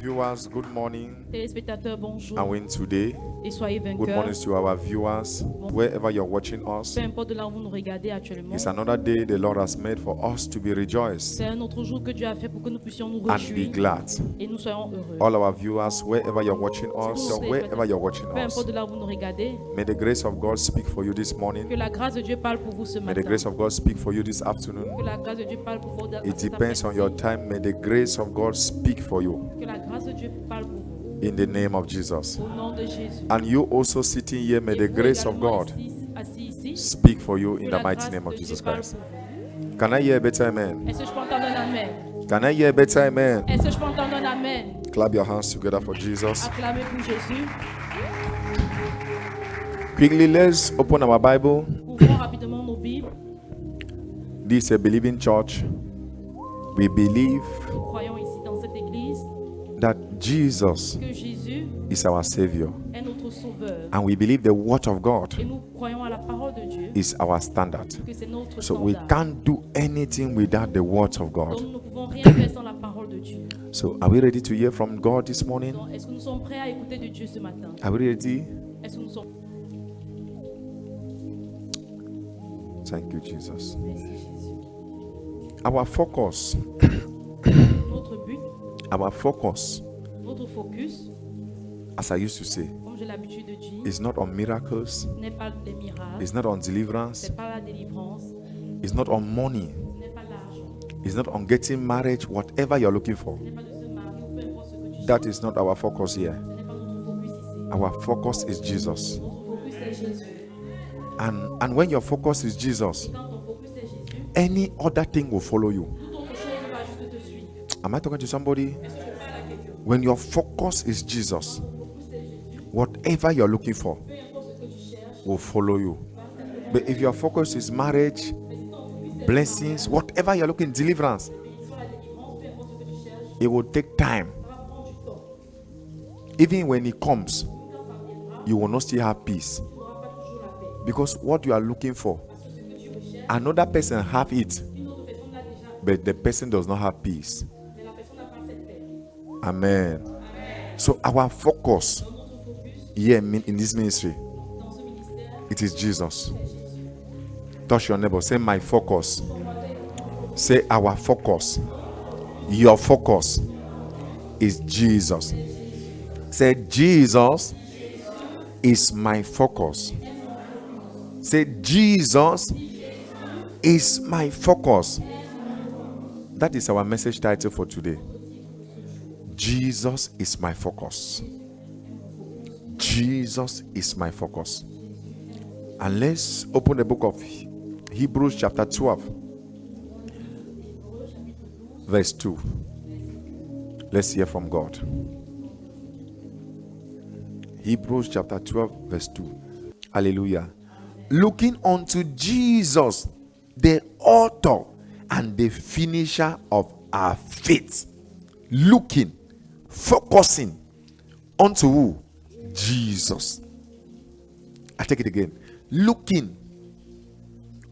Viewers, good morning. Téléspectateurs, bonjour And win today. et soyez Good vainqueurs. morning to our viewers, wherever you're watching us. Peu importe de là où vous nous regardez actuellement, It's another day the Lord has made for us to be rejoiced c'est un autre jour que Dieu a fait pour que nous puissions nous and be réjouir glad. et nous soyons heureux. All our viewers, wherever you're watching us, or wherever you're watching Peu us, importe de là où vous nous regardez, may the grace of God speak for you this que morning. la grâce de Dieu parle pour vous ce May the matin. grace of God speak for you this afternoon. Que la grâce de Dieu parle pour vous It cet depends on après-midi. your time. May the grace of God speak for you Que la grâce de Dieu parle pour vous. in the name of Jesus. Au nom de Jésus. And you also sitting here, may Et the vous grace of également God assis ici, speak for you que in la the mighty grâce name of de Dieu Jesus parle Christ. pour vous. Can I hear a better amen? Est-ce que je peux entendre un amen? Can I hear a better amen? Est-ce que je peux entendre un amen? Clap your hands together for Jesus. Acclamez pour Jésus. Quickly, let's open our Bible. Ouvrons rapidement nos Bibles. This is a believing church. We believe Nous croyons ici dans cette église that Jesus que Jésus is our Savior. est notre sauveur. And we believe the Word of God Et nous croyons à la parole de Dieu, is our standard. que c'est notre So we standard. can't do anything without the Word of Donc God. nous ne pouvons rien faire sans la parole de Dieu. So are we ready to hear from God this morning? Donc, est-ce que nous sommes prêts à écouter de Dieu ce matin? Are we ready? Est-ce que nous sommes... Thank you, Jesus. Merci Jésus. Our focus, Notre but, our focus, notre focus, as I used to say, comme j'ai l'habitude de dire, is not on miracles, n'est pas les miracles, it's not on deliverance, c'est pas la délivrance, it's not on money, n'est pas l'argent, it's not on getting married, whatever you're looking for. n'est pas de se marier ou peu importe ce que tu That cherches. is not our focus here. Ce n'est pas notre focus ici. Our focus is Jesus. Notre focus c'est Jésus. And when your focus is Jesus, Quand ton focus c'est Jésus, any other thing will follow you. toute autre chose va juste te suivre. Am I talking to somebody? Est-ce que je parle à quelqu'un? When your focus is Jesus, Ton focus c'est Jésus. whatever you're looking for Peu importe ce que tu cherches, will follow you. But if your focus is marriage, blessings, whatever you're looking, deliverance, sur la délivrance, peu importe ce que tu cherches, it will take time. ça va prendre du temps. Even when it comes, Quand ça viendra, you will not still have peace. tu n'auras pas toujours la paix. Because what you are looking for, Parce que ce que tu recherches, another person have it, une autre personne l'a déjà, but the person does not have peace. mais la personne n'a pas cette paix. Amen. So our focus Donc notre focus here in this ministry, dans ce ministère, it is Jesus. Touch your neighbor. Say my focus. Say our focus. Your focus is Jesus. Say Jesus is my focus. Say Jesus is my focus. That is our message title for today. Jesus is my focus. Jesus is my focus. And let's open the book of Hebrews chapter 12, verse 2. Let's hear from God. Hebrews chapter 12, verse 2. Hallelujah. Looking unto Jesus, the author and the finisher of our faith. Looking, focusing unto who? Jesus. I take it again. Looking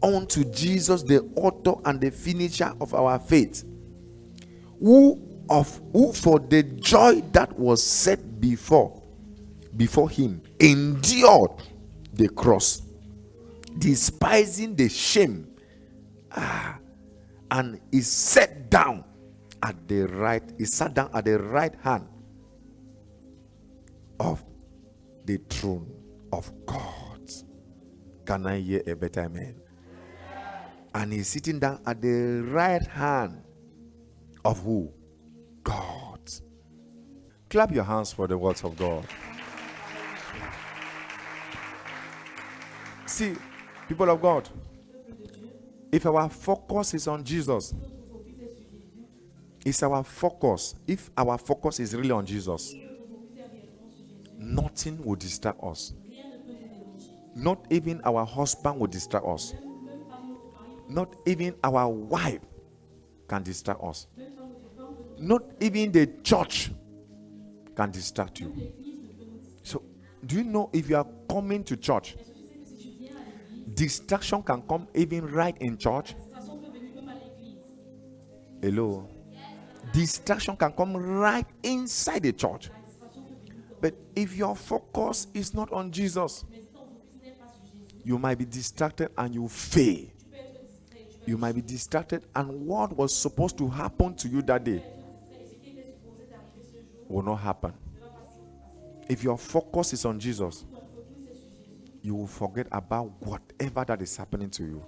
unto Jesus, the author and the finisher of our faith, who for the joy that was set before him endured the cross, despising the shame, and is sat down at the right hand of the throne of God. Can I hear a better amen? And he's sitting down at the right hand of who? God. Clap your hands for the words of God. See, people of God, if our focus is on Jesus, it's our focus. If our focus is really on Jesus, nothing will distract us. Not even our husband will distract us. Not even our wife can distract us. Not even the church can distract you. So, do you know if you are coming to church, distraction can come even right in church? Hello. Distraction can come right inside the church. But if your focus is not on Jesus, you might be distracted and you fail. You might be distracted, and what was supposed to happen to you that day will not happen. If your focus is on Jesus, you will forget about whatever that is happening to you.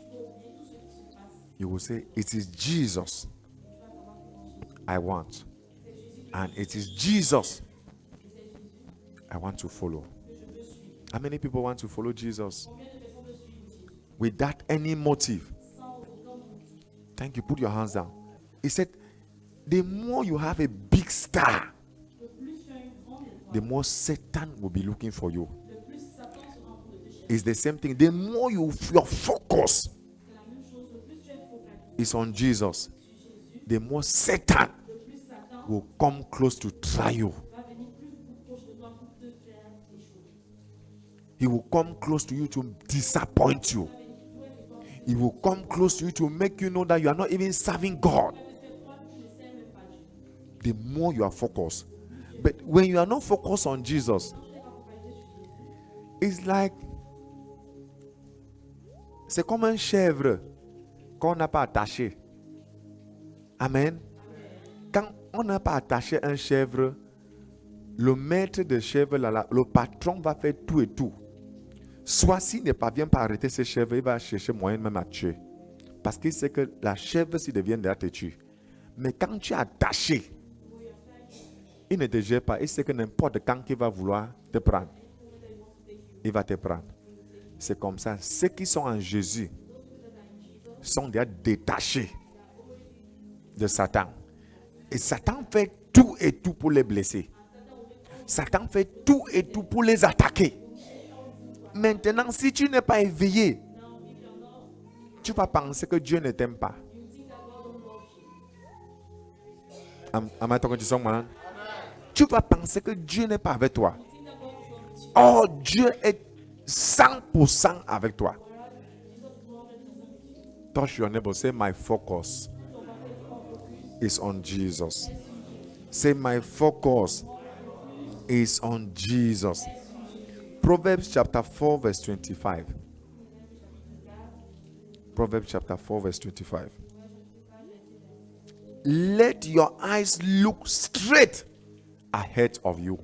You will say, it is Jesus I want, and it is Jesus I want to follow. How many people want to follow Jesus without any motive? Thank you. Put your hands down. He said, the more you have a big star, the more Satan will be looking for you. It's the same thing. The more your focus is on Jesus, the more Satan will come close to try you. He will come close to you to disappoint you. He will come close to you to make you know that you are not even serving God. The more you are focused. But when you are not focused on Jesus, it's like, c'est comme un chèvre qu'on n'a pas attaché. Amen. Quand on n'a pas attaché un chèvre, le maître de chèvre, le patron va faire tout et tout. Soit s'il ne parvient pas à arrêter ce chèvre, il va chercher moyen même à tuer. Parce qu'il sait que la chèvre, s'il devient déjà, te tue. Mais quand tu es attaché, il ne te gère pas. Il sait que n'importe quand il va vouloir te prendre, il va te prendre. C'est comme ça. Ceux qui sont en Jésus sont déjà détachés de Satan. Et Satan fait tout et tout pour les blesser. Satan fait tout et tout pour les attaquer. Maintenant, si tu n'es pas éveillé, tu vas penser que Dieu ne t'aime pas. Am I talking to someone? Tu vas penser que Dieu n'est pas avec toi. Oh, Dieu est 100% avec toi. Touch your neighbor. Say, my focus is on Jesus. Say, my focus is on Jesus. Proverbs chapter 4 verse 25. Proverbs chapter 4 verse 25. Let your eyes look straight ahead of you.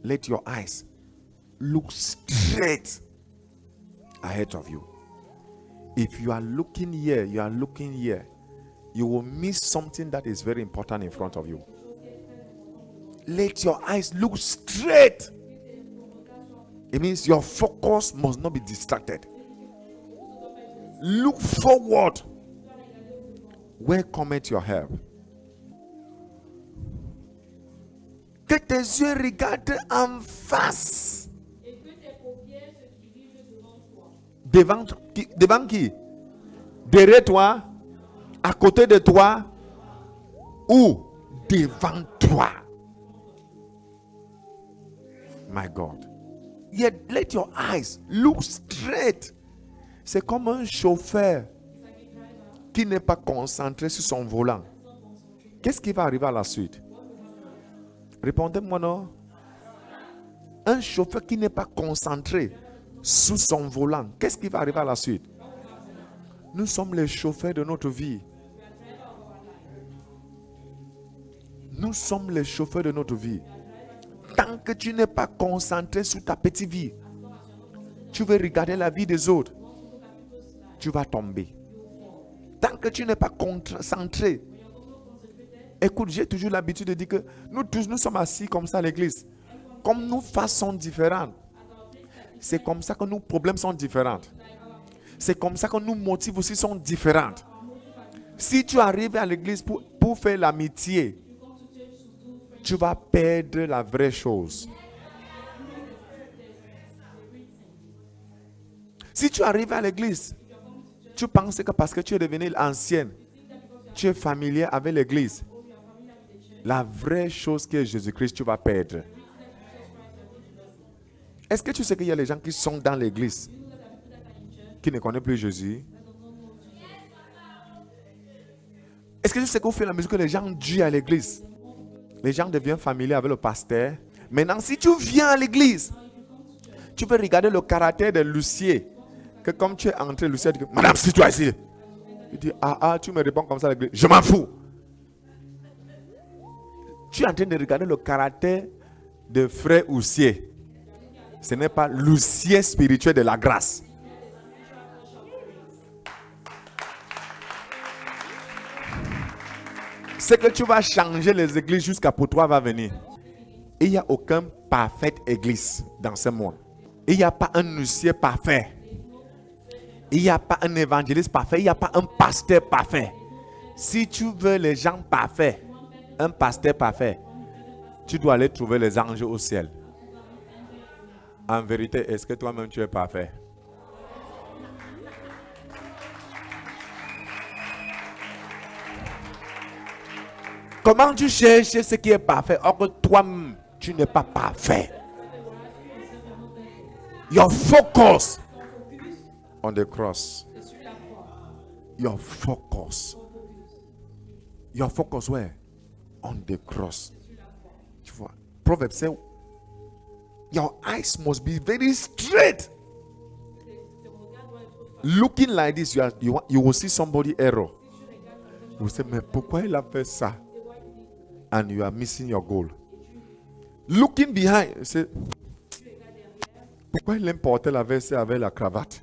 Let your eyes look straight ahead of you. If you are looking here, you will miss something that is very important in front of you. Let your eyes look straight. It means your focus must not be distracted. Look forward. Where cometh your help? Que tes yeux regardent en face. Devant qui? Derrière toi? À côté de toi? Ou devant toi? My God. Yet let your eyes look straight. C'est comme un chauffeur qui n'est pas concentré sur son volant. Qu'est-ce qui va arriver à la suite? Répondez-moi non. Un chauffeur qui n'est pas concentré sur son volant, qu'est-ce qui va arriver à la suite? Nous sommes les chauffeurs de notre vie. Nous sommes les chauffeurs de notre vie. Tant que tu n'es pas concentré sur ta petite vie, tu veux regarder la vie des autres, tu vas tomber. Tant que tu n'es pas concentré. Écoute, j'ai toujours l'habitude de dire que nous tous, nous sommes assis comme ça à l'église. Comme nos faces sont différentes, c'est comme ça que nos problèmes sont différents. C'est comme ça que nos motifs aussi sont différents. Si tu arrives à l'église pour faire l'amitié, tu vas perdre la vraie chose. Si tu arrives à l'église, tu penses que parce que tu es devenue ancienne, tu es familier avec l'église, la vraie chose qui est Jésus-Christ, tu vas perdre. Est-ce que tu sais qu'il y a des gens qui sont dans l'église qui ne connaissent plus Jésus? Est-ce que tu sais qu'au fur et à mesure que les gens durent à l'église, les gens deviennent familiers avec le pasteur. Maintenant, si tu viens à l'église, tu peux regarder le caractère de l'huissier. Que comme tu es entré, l'huissier dit, Madame, si toi ici. Il dit, tu me réponds comme ça à l'église. Je m'en fous. Tu es en train de regarder le caractère de frère huissier. Ce n'est pas l'huissier spirituel de la grâce. C'est que tu vas changer les églises jusqu'à pour toi va venir. Et il n'y a aucun parfaite église dans ce monde. Il n'y a pas un huissier parfait. Il n'y a pas un évangéliste parfait. Il n'y a pas un pasteur parfait. Si tu veux les gens parfaits, un pasteur parfait, tu dois aller trouver les anges au ciel. En vérité, est-ce que toi-même tu es parfait? Comment tu cherches ce qui est parfait or que toi-même tu n'es pas parfait? Your focus on the cross. Your focus. Your focus where? On the cross. Tu vois, Proverbs say, your eyes must be very straight. Looking like this, you will see somebody error. You will say, mais pourquoi il a fait ça? And you are missing your goal. Looking behind, you say, pourquoi il aime porter la veste avec la cravate?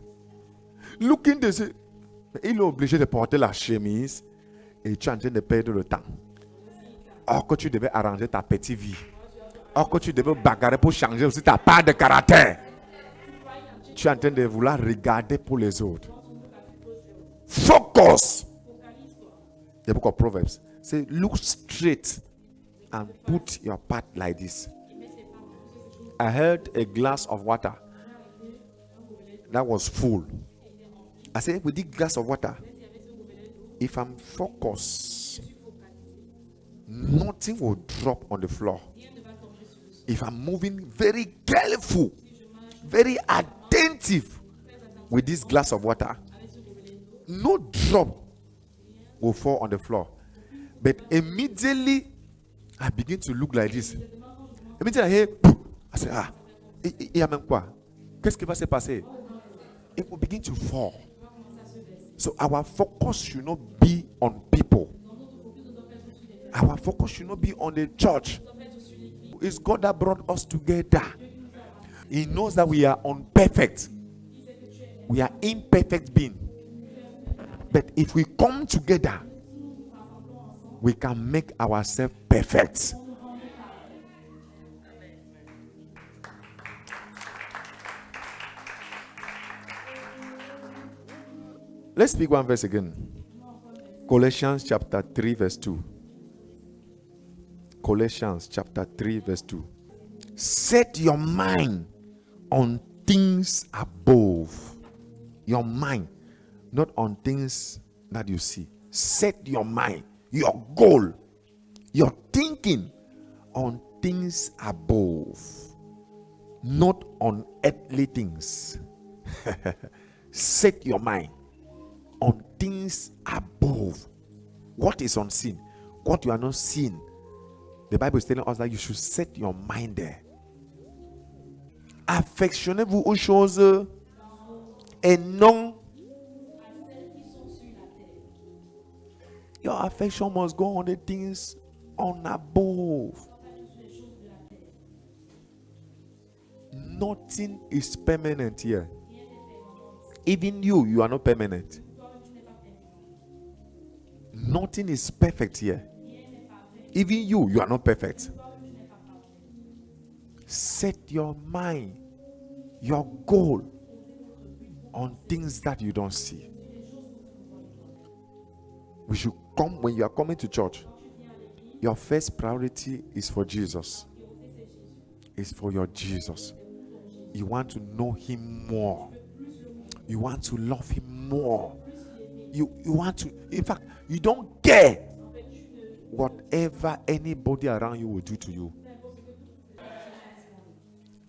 Looking dessus, il est obligé de porter la chemise et tu es en train de perdre le temps. Or que tu devais arranger ta petite vie. Or que tu devais bagarrer pour changer aussi ta part de caractère. Tu es en train de vouloir regarder pour les autres. Focus. The book of Proverbs say, look straight and put your part like this. I heard a glass of water that was full. I said, with this glass of water, if I'm focused, nothing will drop on the floor. If I'm moving very careful, very attentive with this glass of water, no drop will fall on the floor. But immediately I begin to look like this. Immediately I hear, I say, il y a même quoi? Qu'est-ce qui va se passer? It will begin to fall. So our focus should not be on people. Our focus should not be on the church. It's God that brought us together. He knows that we are imperfect. We are imperfect beings. But if we come together, we can make ourselves perfect. Let's speak one verse again. Colossians chapter 3 verse 2. Colossians chapter 3 verse 2. Set your mind on things above. Your mind, not on things that you see. Set your mind, your goal, your thinking on things above, not on earthly things. Set your mind on things above. What is unseen? What you are not seeing. The Bible is telling us that you should set your mind there. Affectionnez-vous aux choses et non. Your affection must go on the things on above. Nothing is permanent here. Even you are not permanent. Nothing is perfect here. Even you are not perfect. Set your mind, your goal on things that you don't see. We should come, when you are coming to church, your first priority is for Jesus. It's for your Jesus. You want to know him more. You want to love him more. You want to, in fact, you don't care whatever anybody around you will do to you.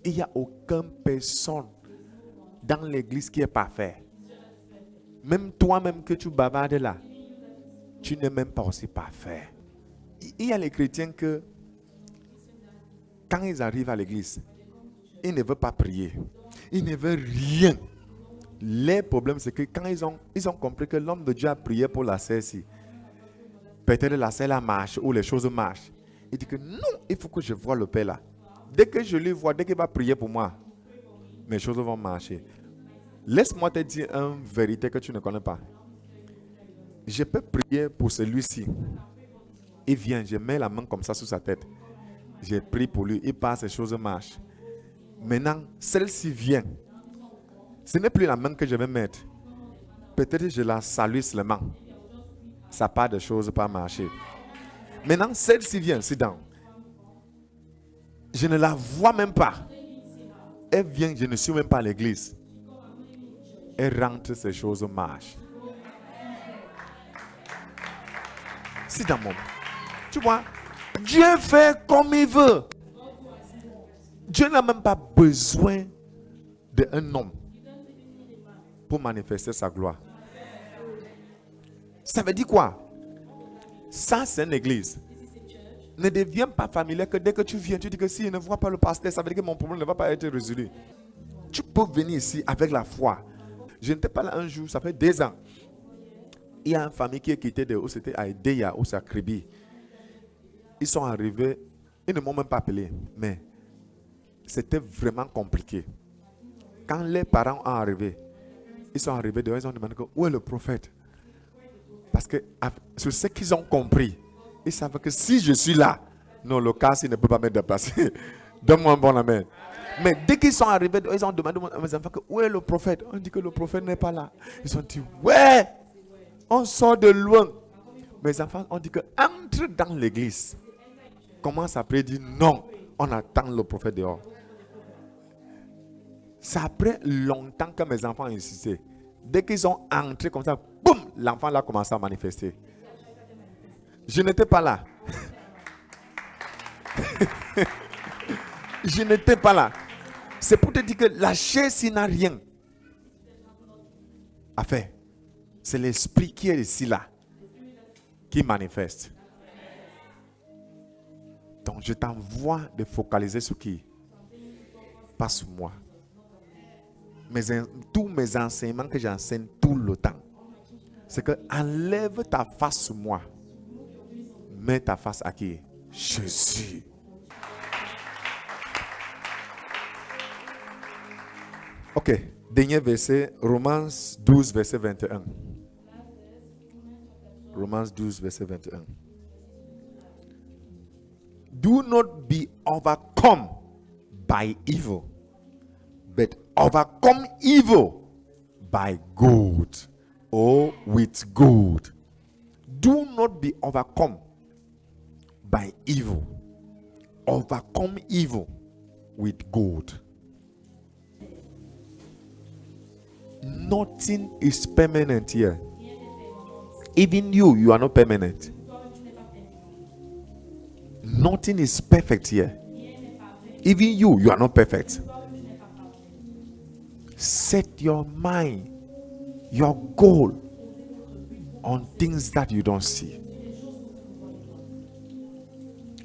Il n'y a aucune personne dans l'église qui est parfait. Même toi-même que tu bavardes là, tu n'es même pas aussi parfait. Il y a les chrétiens que, quand ils arrivent à l'église, ils ne veulent pas prier. Ils ne veulent rien. Les problèmes, c'est que quand ils ont compris que l'homme de Dieu a prié pour la CSI, peut-être la CELA marche ou les choses marchent. Il dit que non, il faut que je voie le Père là. Dès que je le vois, dès qu'il va prier pour moi, mes choses vont marcher. Laisse-moi te dire une vérité que tu ne connais pas. Je peux prier pour celui-ci. Il vient, je mets la main comme ça sur sa tête. Je prie pour lui, il passe, les choses marchent. Maintenant, celle-ci vient. Ce n'est plus la main que je vais mettre. Peut-être que je la salue seulement. Ça part de choses pas marcher. Maintenant, celle-ci vient, sit down. Je ne la vois même pas. Elle vient, je ne suis même pas à l'église. Elle rentre, ces choses marchent. Sit down, maman. Tu vois, Dieu fait comme il veut. Dieu n'a même pas besoin d'un homme pour manifester sa gloire. Ça veut dire quoi? Ça, c'est une église. Ne deviens pas familier que dès que tu viens, tu dis que si je ne vois pas le pasteur, ça veut dire que mon problème ne va pas être résolu. Tu peux venir ici avec la foi. Je n'étais pas là un jour, ça fait 2 ans. Il y a une famille qui est quittée de où c'était à Ideya, où c'est à Kribi. Ils sont arrivés, ils ne m'ont même pas appelé, mais c'était vraiment compliqué. Quand les parents sont arrivés, ils sont arrivés dehors, ils ont demandé où est le prophète? Parce que sur ce qu'ils ont compris, ils savent que si je suis là, non, le cas, il ne peut pas me dépasser. Donne-moi un bon amen. Mais dès qu'ils sont arrivés, ils ont demandé à mes enfants où est le prophète? On dit que le prophète n'est pas là. Ils ont dit ouais, on sort de loin. Mes enfants ont dit que entre dans l'église. Commence après dire non, on attend le prophète dehors. C'est après longtemps que mes enfants ont insisté. Dès qu'ils ont entré comme ça, boum, l'enfant là a commencé à manifester. Je n'étais pas là. Je n'étais pas là. C'est pour te dire que la chair, s'il n'a rien à faire, c'est l'esprit qui est ici là, qui manifeste. Donc je t'envoie de focaliser sur qui? Pas sur moi. Tous mes enseignements que j'enseigne tout le temps, c'est que enlève ta face sur moi. Mets ta face à qui? Jésus. Ok, dernier verset, Romains 12, verset 21. Romains 12, verset 21. Do not be overcome by evil, but overcome evil by good, or with good. Do not be overcome by evil. Overcome evil with good. Nothing is permanent here. Even you are not permanent. Nothing is perfect here. Even you are not perfect. Set your mind, your goal on things that you don't see.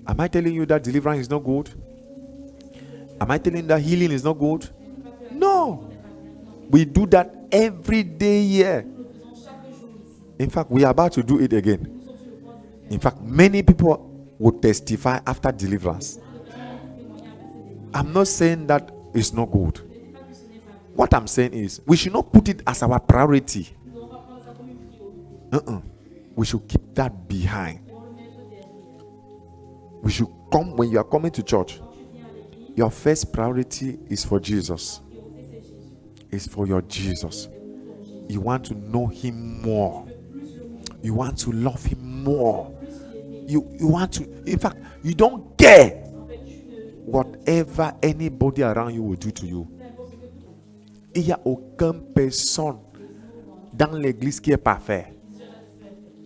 Am I telling you that deliverance is not good? Am I telling you that healing is not good? No. We do that every day here. In fact, we are about to do it again. In fact, many people will testify after deliverance. I'm not saying that it's not good. What I'm saying is, we should not put it as our priority. We should keep that behind. We should come, when you are coming to church, your first priority is for Jesus. It's for your Jesus. You want to know him more. You want to love him more. You want to, in fact, you don't care whatever anybody around you will do to you. Il n'y a aucune personne dans l'église qui est parfait.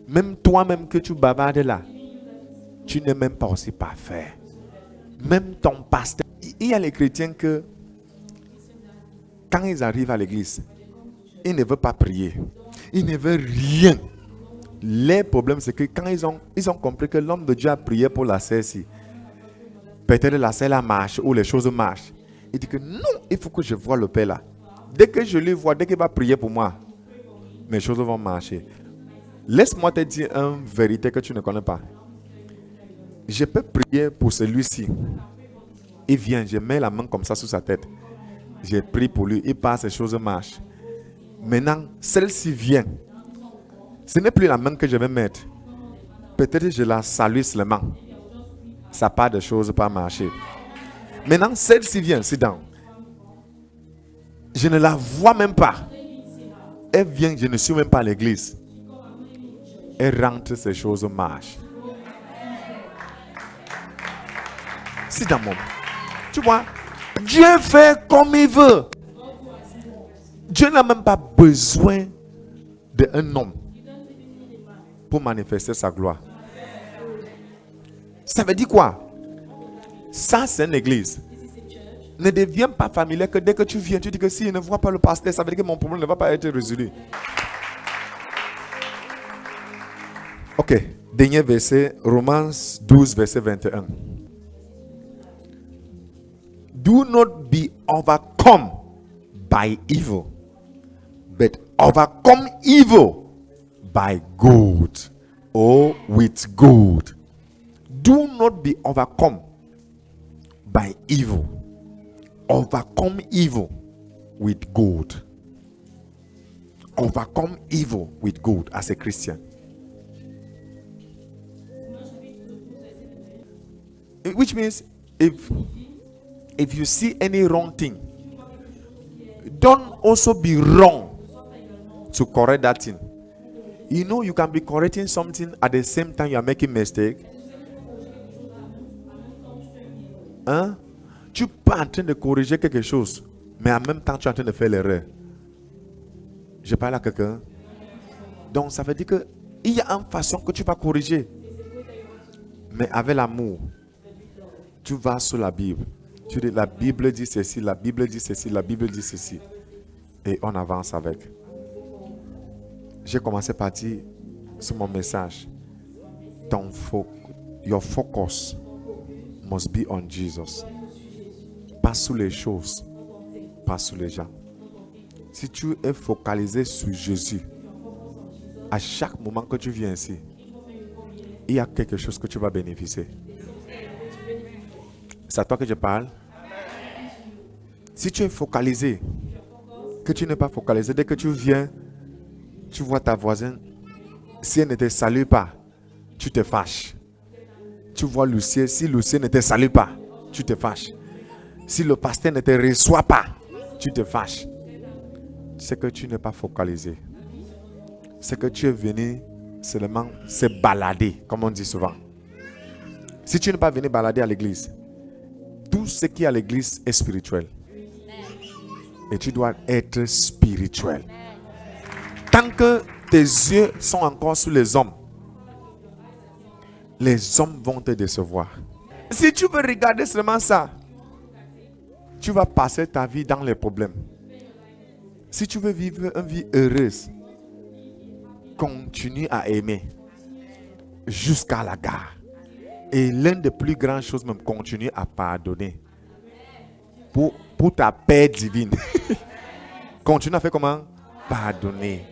Même toi-même que tu bavardes là, tu n'es même pas aussi parfait. Même ton pasteur. Il y a les chrétiens que quand ils arrivent à l'église, ils ne veulent pas prier. Ils ne veulent rien. Les problèmes, c'est que quand ils ont compris que l'homme de Dieu a prié pour la sœur ici, peut-être la sœur marche ou les choses marchent. Il dit que non, il faut que je voie le Père là. Dès que je le vois, dès qu'il va prier pour moi, mes choses vont marcher. Laisse-moi te dire une vérité que tu ne connais pas. Je peux prier pour celui-ci. Il vient, je mets la main comme ça sur sa tête. J'ai prié pour lui, il passe, les choses marchent. Maintenant, celle-ci vient. Ce n'est plus la main que je vais mettre. Peut-être que je la salue seulement. Ça part de choses pas marcher. Maintenant, celle-ci vient, sit down. Je ne la vois même pas. Elle vient, je ne suis même pas à l'église. Elle rentre, ces choses marchent. Sit down, maman. Tu vois, Dieu fait comme il veut. Dieu n'a même pas besoin d'un homme pour manifester sa gloire. Ça veut dire quoi? Ça, c'est une église. Ne deviens pas familier que dès que tu viens, tu dis que si je ne vois pas le pasteur, ça veut dire que mon problème ne va pas être résolu. Ok, dernier verset, Romains 12, verset 21. Do not be overcome by evil, but overcome evil by good, or with good. Do not be overcome by evil. Overcome evil with good. Overcome evil with good as a Christian. Which means if you see any wrong thing, don't also be wrong to correct that thing. You know, you can be correcting something at the same time you are making mistake. Hein? Tu peux en train de corriger quelque chose, mais en même temps tu es en train de faire l'erreur. Je parle à quelqu'un. Donc ça veut dire que il y a une façon que tu vas corriger, mais avec l'amour. Tu vas sur la Bible. Tu dis la Bible dit ceci, la Bible dit ceci, la Bible dit ceci. Et on avance avec. J'ai commencé par dire sur mon message. Your focus must be on Jesus. Pas sur les choses, pas sur les gens. Si tu es focalisé sur Jésus, à chaque moment que tu viens ici, il y a quelque chose que tu vas bénéficier. C'est à toi que je parle. Si tu es focalisé, que tu n'es pas focalisé, dès que tu viens, tu vois ta voisine, si elle ne te salue pas, tu te fâches. Tu vois Lucien, si Lucien ne te salue pas, tu te fâches. Si le pasteur ne te reçoit pas, tu te fâches. C'est que tu n'es pas focalisé. C'est que tu es venu seulement se balader, comme on dit souvent. Si tu n'es pas venu balader à l'église, tout ce qui est à l'église est spirituel. Et tu dois être spirituel. Tant que tes yeux sont encore sur les hommes vont te décevoir. Si tu veux regarder seulement ça, tu vas passer ta vie dans les problèmes. Si tu veux vivre une vie heureuse, continue à aimer jusqu'à la gare. Et l'une des plus grandes choses, même, continue à pardonner. Pour ta paix divine. Continue à faire comment? Pardonner.